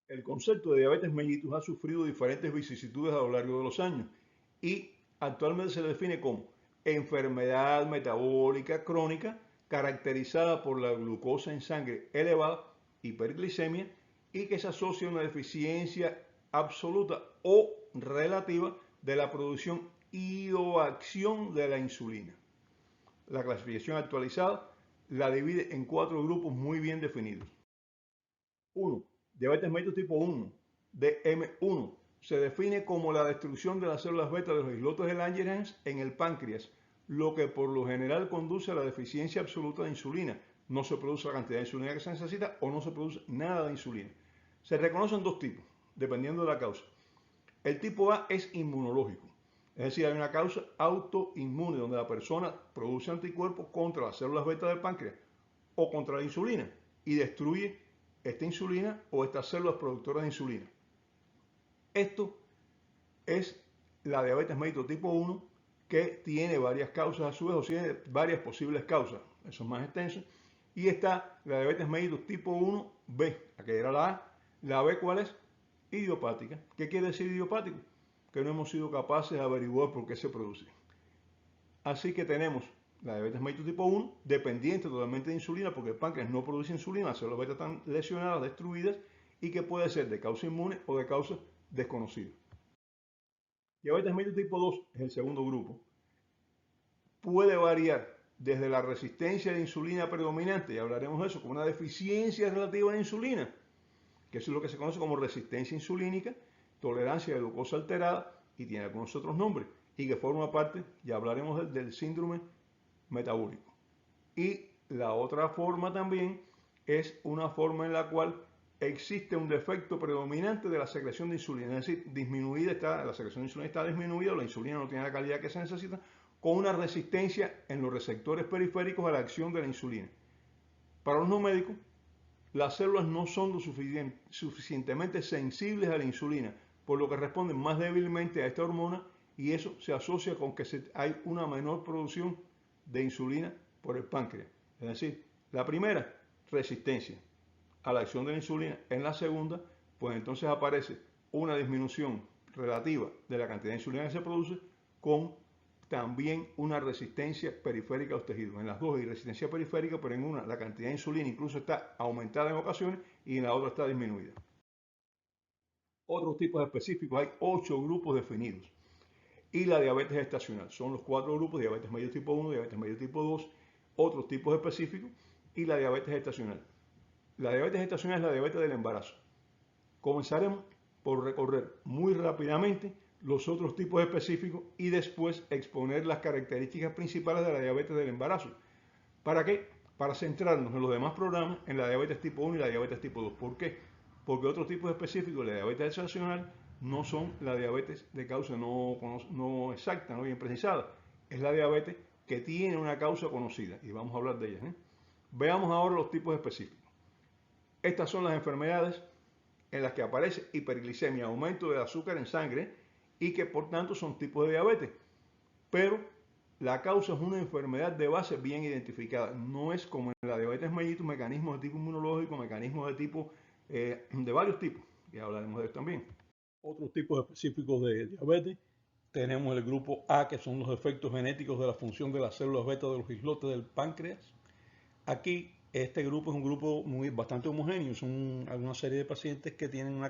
El concepto de diabetes mellitus ha sufrido diferentes vicisitudes a lo largo de los años y actualmente se define como enfermedad metabólica crónica caracterizada por la glucosa en sangre elevada, hiperglicemia, y que se asocia a una deficiencia absoluta o relativa de la producción y o acción de la insulina. La clasificación actualizada la divide en 4 grupos muy bien definidos. 1. Diabetes mellitus tipo 1, DM1. Se define como la destrucción de las células beta de los islotes de Langerhans en el páncreas, lo que por lo general conduce a la deficiencia absoluta de insulina. No se produce la cantidad de insulina que se necesita o no se produce nada de insulina. Se reconocen 2 tipos, dependiendo de la causa. El tipo A es inmunológico, es decir, hay una causa autoinmune donde la persona produce anticuerpos contra las células beta del páncreas o contra la insulina y destruye esta insulina o estas células productoras de insulina. Esto es la diabetes mellitus tipo 1, que tiene varias causas a su vez, o tiene varias posibles causas, eso es más extenso. Y está la diabetes mellitus tipo 1B, la que era la A. La B, ¿cuál es? Idiopática. ¿Qué quiere decir idiopático? Que no hemos sido capaces de averiguar por qué se produce. Así que tenemos la diabetes mellitus tipo 1, dependiente totalmente de insulina, porque el páncreas no produce insulina, las células beta están lesionadas, destruidas, y que puede ser de causa inmune o de causa desconocida. Diabetes mellitus tipo 2 es el segundo grupo. Puede variar desde la resistencia de insulina predominante, y hablaremos de eso, como una deficiencia relativa de insulina, que eso es lo que se conoce como resistencia insulínica, tolerancia de glucosa alterada, y tiene algunos otros nombres, y que forma parte, ya hablaremos del síndrome metabólico. Y la otra forma también es una forma en la cual existe un defecto predominante de la secreción de insulina, es decir, disminuida está, la secreción de insulina está disminuida, la insulina no tiene la calidad que se necesita, con una resistencia en los receptores periféricos a la acción de la insulina. Para los no médicos, las células no son lo suficientemente sensibles a la insulina, por lo que responden más débilmente a esta hormona, y eso se asocia con que hay una menor producción de insulina por el páncreas. Es decir, la primera, resistencia a la acción de la insulina. En la segunda, pues entonces aparece una disminución relativa de la cantidad de insulina que se produce, con también una resistencia periférica a los tejidos. En las dos hay resistencia periférica, pero en una la cantidad de insulina incluso está aumentada en ocasiones y en la otra está disminuida. Otros tipos específicos, hay 8 grupos definidos. Y la diabetes gestacional, son los 4 grupos: diabetes mellitus tipo 1, diabetes mellitus tipo 2, otros tipos específicos, y la diabetes gestacional. La diabetes gestacional es la diabetes del embarazo. Comenzaremos por recorrer muy rápidamente los otros tipos específicos y después exponer las características principales de la diabetes del embarazo. ¿Para qué? Para centrarnos en los demás programas en la diabetes tipo 1 y la diabetes tipo 2. ¿Por qué? Porque otros tipos específicos de la diabetes gestacional no son la diabetes de causa no exacta, no bien precisada. Es la diabetes que tiene una causa conocida y vamos a hablar de ellas. Veamos ahora los tipos específicos. Estas son las enfermedades en las que aparece hiperglicemia, aumento del azúcar en sangre, y que por tanto son tipos de diabetes. Pero la causa es una enfermedad de base bien identificada. No es como en la diabetes mellitus, mecanismos de tipo inmunológico, mecanismos de tipo de varios tipos, que hablaremos de eso también. Otros tipos específicos de diabetes. Tenemos el grupo A, que son los efectos genéticos de la función de las células beta de los islotes del páncreas. Aquí este grupo es un grupo bastante homogéneo, son alguna serie de pacientes que tienen una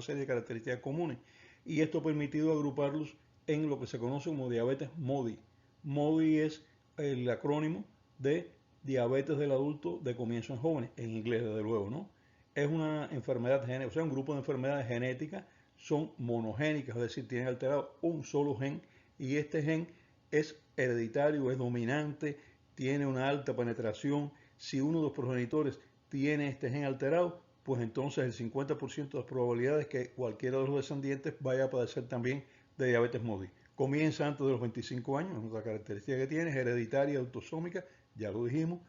serie de características comunes, y esto ha permitido agruparlos en lo que se conoce como diabetes MODY. MODY es el acrónimo de diabetes del adulto de comienzo en jóvenes, en inglés desde luego, ¿no? Es una enfermedad genética, o sea, un grupo de enfermedades genéticas, son monogénicas, es decir, tienen alterado un solo gen, y este gen es hereditario, es dominante, tiene una alta penetración. Si uno de los progenitores tiene este gen alterado, pues entonces el 50% de las probabilidades que cualquiera de los descendientes vaya a padecer también de diabetes MODY. Comienza antes de los 25 años, es otra característica que tiene, es hereditaria, autosómica, ya lo dijimos.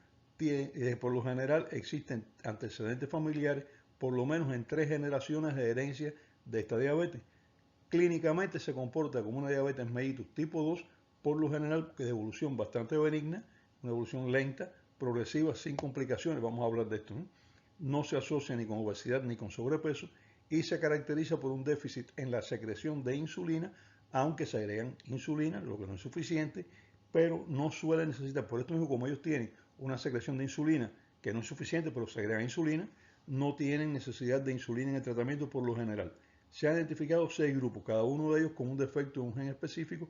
Por lo general existen antecedentes familiares, por lo menos en 3 generaciones de herencia de esta diabetes. Clínicamente se comporta como una diabetes mellitus tipo 2, por lo general de evolución bastante benigna, una evolución lenta, progresiva, sin complicaciones, vamos a hablar de esto, ¿no? No se asocia ni con obesidad ni con sobrepeso, y se caracteriza por un déficit en la secreción de insulina, aunque se agregan insulina, lo que no es suficiente, pero no suelen necesitar. Por esto mismo, como ellos tienen una secreción de insulina que no es suficiente, pero se agrega insulina, no tienen necesidad de insulina en el tratamiento por lo general. Se han identificado 6 grupos, cada uno de ellos con un defecto en un gen específico,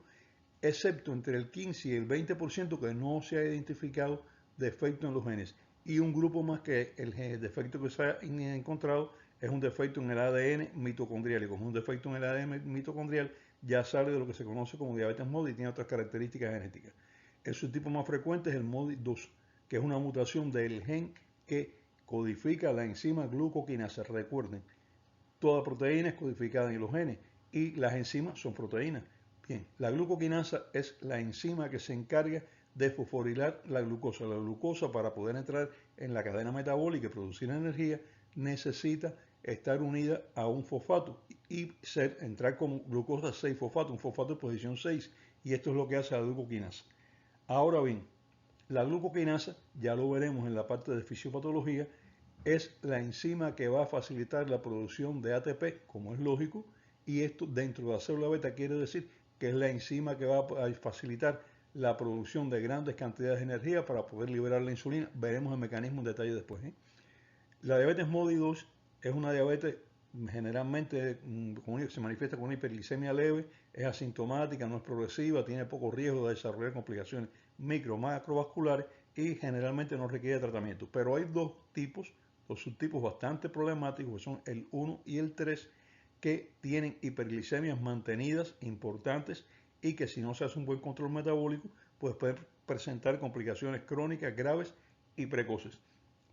excepto entre el 15 y el 20% que no se ha identificado defecto en los genes. Y un grupo más que el defecto que se ha encontrado es un defecto en el ADN mitocondrial. Y como un defecto en el ADN mitocondrial, ya sale de lo que se conoce como diabetes MODY y tiene otras características genéticas. El subtipo más frecuente es el MODY2, que es una mutación del gen que codifica la enzima glucoquinasa. Recuerden, toda proteína es codificada en los genes y las enzimas son proteínas. Bien, la glucoquinasa es la enzima que se encarga de fosforilar la glucosa. La glucosa, para poder entrar en la cadena metabólica y producir energía, necesita estar unida a un fosfato y entrar como glucosa 6-fosfato, un fosfato de posición 6, y esto es lo que hace la glucoquinasa. Ahora bien, la glucoquinasa, ya lo veremos en la parte de fisiopatología, es la enzima que va a facilitar la producción de ATP, como es lógico, y esto dentro de la célula beta quiere decir que es la enzima que va a facilitar la producción de grandes cantidades de energía para poder liberar la insulina. Veremos el mecanismo en detalle después. La diabetes MODY2 es una diabetes generalmente se manifiesta con una hiperglicemia leve, es asintomática, no es progresiva, tiene poco riesgo de desarrollar complicaciones micro-macrovasculares y generalmente no requiere tratamiento. Pero hay dos subtipos bastante problemáticos, que son el 1 y el 3, que tienen hiperglicemias mantenidas importantes y que si no se hace un buen control metabólico, pues pueden presentar complicaciones crónicas graves y precoces.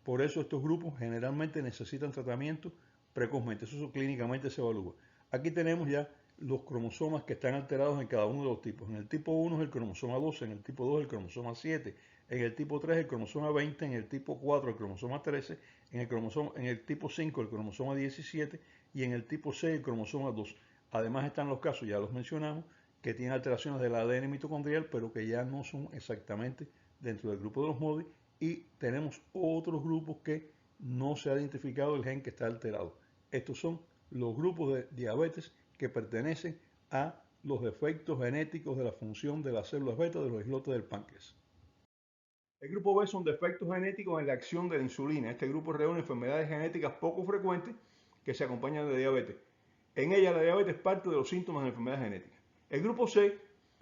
Por eso estos grupos generalmente necesitan tratamiento precozmente, eso clínicamente se evalúa. Aquí tenemos ya los cromosomas que están alterados en cada uno de los tipos. En el tipo 1 es el cromosoma 12, en el tipo 2 el cromosoma 7, en el tipo 3 el cromosoma 20, en el tipo 4 el cromosoma 13, en el tipo 5 el cromosoma 17 y en el tipo 6 el cromosoma 2. Además están los casos, ya los mencionamos, que tienen alteraciones del ADN mitocondrial, pero que ya no son exactamente dentro del grupo de los MODY, y tenemos otros grupos que no se ha identificado el gen que está alterado. Estos son los grupos de diabetes que pertenecen a los defectos genéticos de la función de las células beta de los islotes del páncreas. El grupo B son defectos genéticos en la acción de la insulina. Este grupo reúne enfermedades genéticas poco frecuentes que se acompañan de diabetes. En ella la diabetes parte de los síntomas de enfermedades genéticas. El grupo C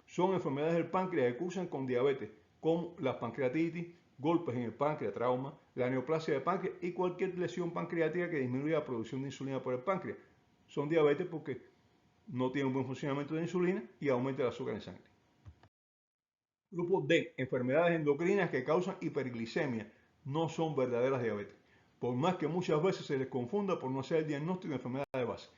son enfermedades del páncreas que cursan con diabetes, como la pancreatitis, golpes en el páncreas, trauma, la neoplasia del páncreas y cualquier lesión pancreática que disminuya la producción de insulina por el páncreas. Son diabetes porque no tienen un buen funcionamiento de insulina y aumenta el azúcar en sangre. Grupo D, enfermedades endocrinas que causan hiperglicemia, no son verdaderas diabetes, por más que muchas veces se les confunda por no hacer el diagnóstico de enfermedad de base.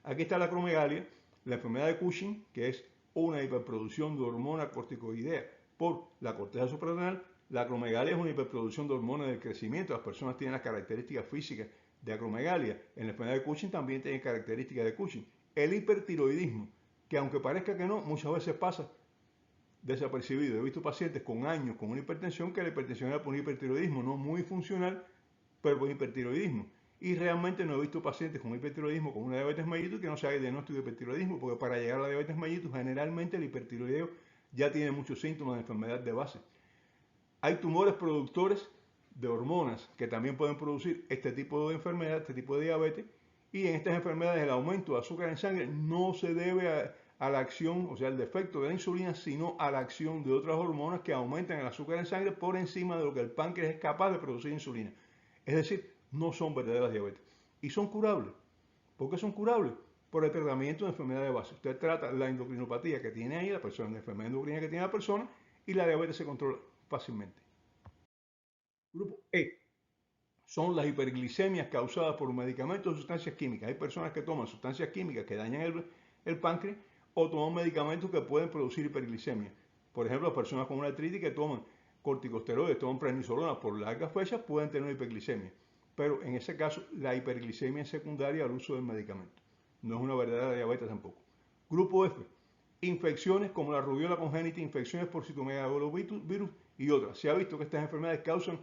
Aquí está la acromegalia, la enfermedad de Cushing, que es una hiperproducción de hormona corticoidea por la corteza suprarrenal. La acromegalia es una hiperproducción de hormonas del crecimiento. Las personas tienen las características físicas de acromegalia. En la enfermedad de Cushing también tiene características de Cushing. El hipertiroidismo, que aunque parezca que no, muchas veces pasa desapercibido. He visto pacientes con años con una hipertensión que la hipertensión era por un hipertiroidismo no muy funcional, pero por hipertiroidismo. Y realmente no he visto pacientes con hipertiroidismo con una diabetes mellitus que no se haga el diagnóstico de hipertiroidismo, porque para llegar a la diabetes mellitus generalmente el hipertiroideo ya tiene muchos síntomas de enfermedad de base. Hay tumores productores de hormonas que también pueden producir este tipo de enfermedad, este tipo de diabetes, y en estas enfermedades el aumento de azúcar en sangre no se debe a la acción, o sea, el defecto de la insulina, sino a la acción de otras hormonas que aumentan el azúcar en sangre por encima de lo que el páncreas es capaz de producir insulina. Es decir, no son verdaderas diabetes. Y son curables. ¿Por qué son curables? Por el tratamiento de enfermedad de base. Usted trata la endocrinopatía que tiene ahí la persona, la enfermedad endocrina que tiene la persona, y la diabetes se controla fácilmente. Grupo E son las hiperglicemias causadas por medicamentos o sustancias químicas. Hay personas que toman sustancias químicas que dañan el páncreas o toman medicamentos que pueden producir hiperglicemia. Por ejemplo, las personas con una artritis que toman corticosteroides, toman prednisolona por largas fechas pueden tener hiperglicemia. Pero en ese caso, la hiperglicemia es secundaria al uso del medicamento. No es una verdadera diabetes tampoco. Grupo F, infecciones como la rubiola congénita, infecciones por citomegalovirus y otras. Se ha visto que estas enfermedades causan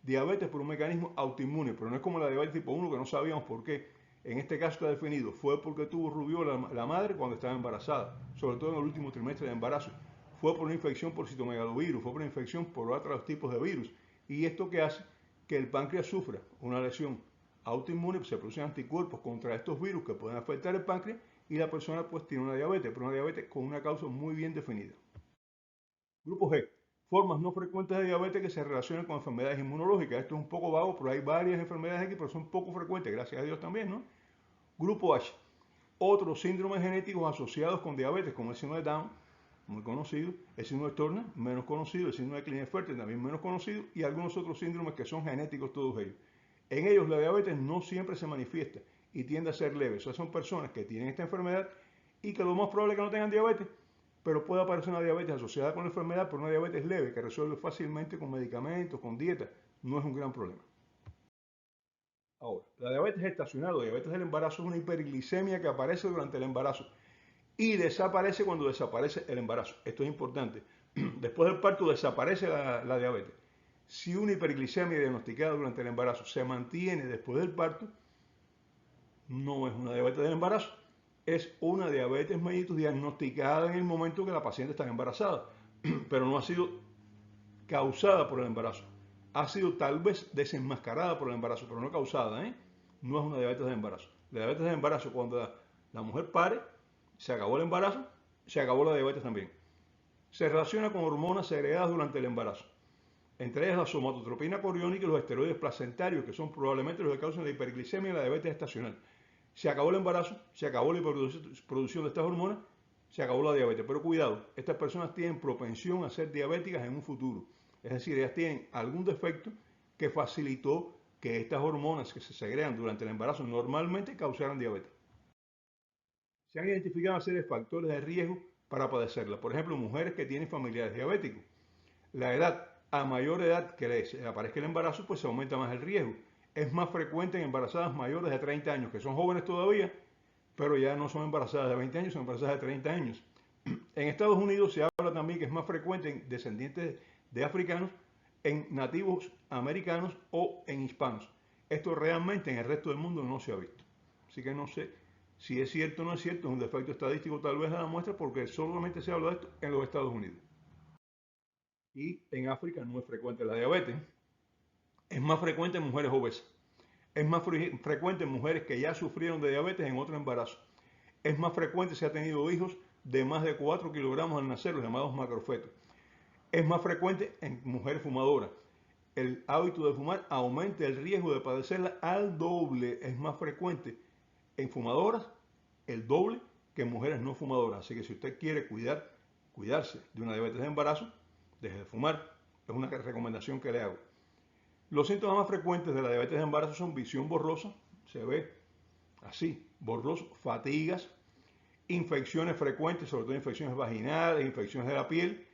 diabetes por un mecanismo autoinmune, pero no es como la diabetes tipo 1 que no sabíamos por qué en este caso está definido, fue porque tuvo rubiola la madre cuando estaba embarazada, sobre todo en el último trimestre de embarazo. Fue por una infección por citomegalovirus, fue por una infección por otros tipos de virus. Y esto que hace que el páncreas sufra una lesión autoinmune, se producen anticuerpos contra estos virus que pueden afectar el páncreas y la persona pues tiene una diabetes, pero una diabetes con una causa muy bien definida. Grupo G, formas no frecuentes de diabetes que se relacionan con enfermedades inmunológicas. Esto es un poco vago, pero hay varias enfermedades aquí, pero son poco frecuentes, gracias a Dios también, ¿no? Grupo H, otros síndromes genéticos asociados con diabetes, como el síndrome de Down, muy conocido, el síndrome de Turner, menos conocido, el síndrome de Klinefelter, también menos conocido, y algunos otros síndromes que son genéticos todos ellos. En ellos la diabetes no siempre se manifiesta y tiende a ser leve. O sea, son personas que tienen esta enfermedad y que lo más probable es que no tengan diabetes, pero puede aparecer una diabetes asociada con la enfermedad, pero una diabetes leve que resuelve fácilmente con medicamentos, con dieta. No es un gran problema. Ahora, la diabetes gestacional o diabetes del embarazo es una hiperglicemia que aparece durante el embarazo y desaparece cuando desaparece el embarazo. Esto es importante. Después del parto desaparece la diabetes. Si una hiperglicemia diagnosticada durante el embarazo se mantiene después del parto, no es una diabetes del embarazo, es una diabetes mellitus diagnosticada en el momento que la paciente está embarazada, pero no ha sido causada por el embarazo. Ha sido tal vez desenmascarada por el embarazo, pero no causada, ¿eh? No es una diabetes del embarazo. La diabetes del embarazo, cuando la mujer pare, se acabó el embarazo, se acabó la diabetes también. Se relaciona con hormonas segregadas durante el embarazo, entre ellas la somatotropina coriónica y los esteroides placentarios, que son probablemente los que causan la hiperglicemia y la diabetes gestacional. Se acabó el embarazo, se acabó la producción de estas hormonas, se acabó la diabetes. Pero cuidado, estas personas tienen propensión a ser diabéticas en un futuro. Es decir, ellas tienen algún defecto que facilitó que estas hormonas que se segregan durante el embarazo normalmente causaran diabetes. Se han identificado una serie de factores de riesgo para padecerla. Por ejemplo, mujeres que tienen familiares diabéticos. La edad, a mayor edad que les aparezca el embarazo, pues se aumenta más el riesgo. Es más frecuente en embarazadas mayores de 30 años, que son jóvenes todavía, pero ya no son embarazadas de 20 años, son embarazadas de 30 años. En Estados Unidos se habla también que es más frecuente en descendientes de africanos, en nativos americanos o en hispanos. Esto realmente en el resto del mundo no se ha visto. Así que no sé si es cierto o no es cierto, es un defecto estadístico tal vez a la muestra porque solamente se habla de esto en los Estados Unidos. Y en África no es frecuente la diabetes. Es más frecuente en mujeres obesas. Es más frecuente en mujeres que ya sufrieron de diabetes en otro embarazo. Es más frecuente si ha tenido hijos de más de 4 kilogramos al nacer, los llamados macrofetos. Es más frecuente en mujeres fumadoras. El hábito de fumar aumenta el riesgo de padecerla al doble. Es más frecuente en fumadoras, el doble, que en mujeres no fumadoras. Así que si usted quiere cuidarse de una diabetes de embarazo, deje de fumar. Es una recomendación que le hago. Los síntomas más frecuentes de la diabetes de embarazo son visión borrosa, se ve así, borroso, fatigas, infecciones frecuentes, sobre todo infecciones vaginales, infecciones de la piel,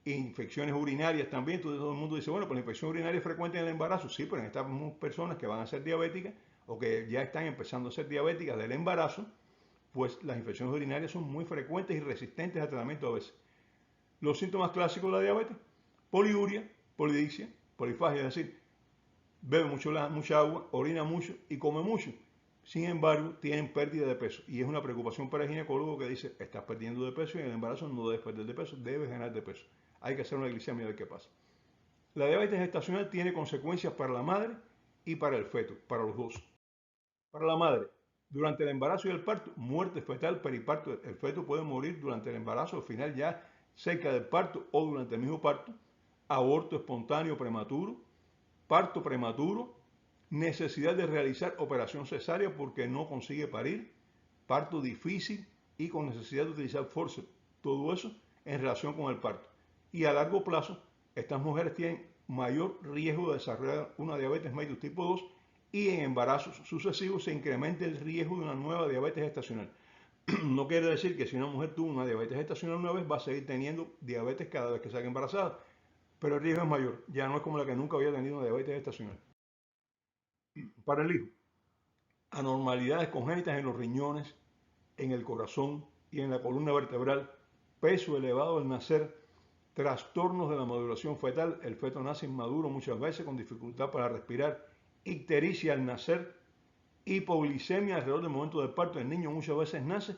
infecciones urinarias también. Entonces todo el mundo dice, bueno, pues la infección urinaria es frecuente en el embarazo. Sí, pero en estas personas que van a ser diabéticas o que ya están empezando a ser diabéticas del embarazo, pues las infecciones urinarias son muy frecuentes y resistentes al tratamiento a veces. Los síntomas clásicos de la diabetes, poliuria, polidipsia, polifagia, es decir, bebe mucha agua, orina mucho y come mucho. Sin embargo, tienen pérdida de peso y es una preocupación para el ginecólogo que dice, estás perdiendo de peso y en el embarazo no debes perder de peso, debes ganar de peso. Hay que hacer una glicemia a ver qué pasa. La diabetes gestacional tiene consecuencias para la madre y para el feto, para los dos. Para la madre, durante el embarazo y el parto, muerte fetal, periparto. El feto puede morir durante el embarazo, al final ya cerca del parto o durante el mismo parto. Aborto espontáneo prematuro, parto prematuro, necesidad de realizar operación cesárea porque no consigue parir, parto difícil y con necesidad de utilizar forceps. Todo eso en relación con el parto. Y a largo plazo, estas mujeres tienen mayor riesgo de desarrollar una diabetes mellitus tipo 2 y en embarazos sucesivos se incrementa el riesgo de una nueva diabetes gestacional. No quiere decir que si una mujer tuvo una diabetes gestacional una vez va a seguir teniendo diabetes cada vez que salga embarazada, pero el riesgo es mayor, ya no es como la que nunca había tenido una diabetes gestacional. Para el hijo, anormalidades congénitas en los riñones, en el corazón y en la columna vertebral, peso elevado al nacer, trastornos de la maduración fetal, el feto nace inmaduro muchas veces con dificultad para respirar, ictericia al nacer, hipoglicemia alrededor del momento del parto. El niño muchas veces nace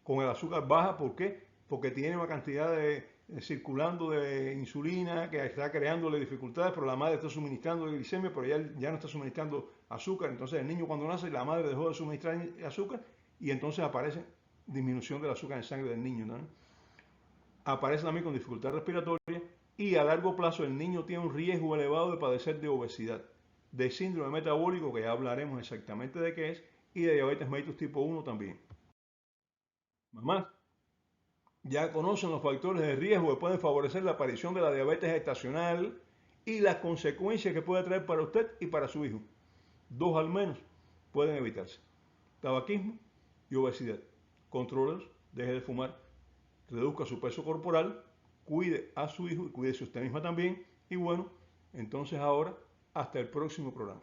con el azúcar baja. ¿Por qué? Porque tiene una cantidad circulando de insulina que está creándole dificultades, pero la madre está suministrando glicemia, pero ya no está suministrando azúcar. Entonces el niño cuando nace, la madre dejó de suministrar azúcar y entonces aparece disminución del azúcar en sangre del niño, ¿no? Aparece también con dificultad respiratoria y a largo plazo el niño tiene un riesgo elevado de padecer de obesidad, de síndrome metabólico, que ya hablaremos exactamente de qué es, y de diabetes mellitus tipo 1 también. Mamás, ya conocen los factores de riesgo que pueden favorecer la aparición de la diabetes gestacional y las consecuencias que puede traer para usted y para su hijo. Dos al menos pueden evitarse: tabaquismo y obesidad. Controles, deje de fumar, reduzca su peso corporal, cuide a su hijo y cuídese usted misma también. Y bueno, entonces ahora, hasta el próximo programa.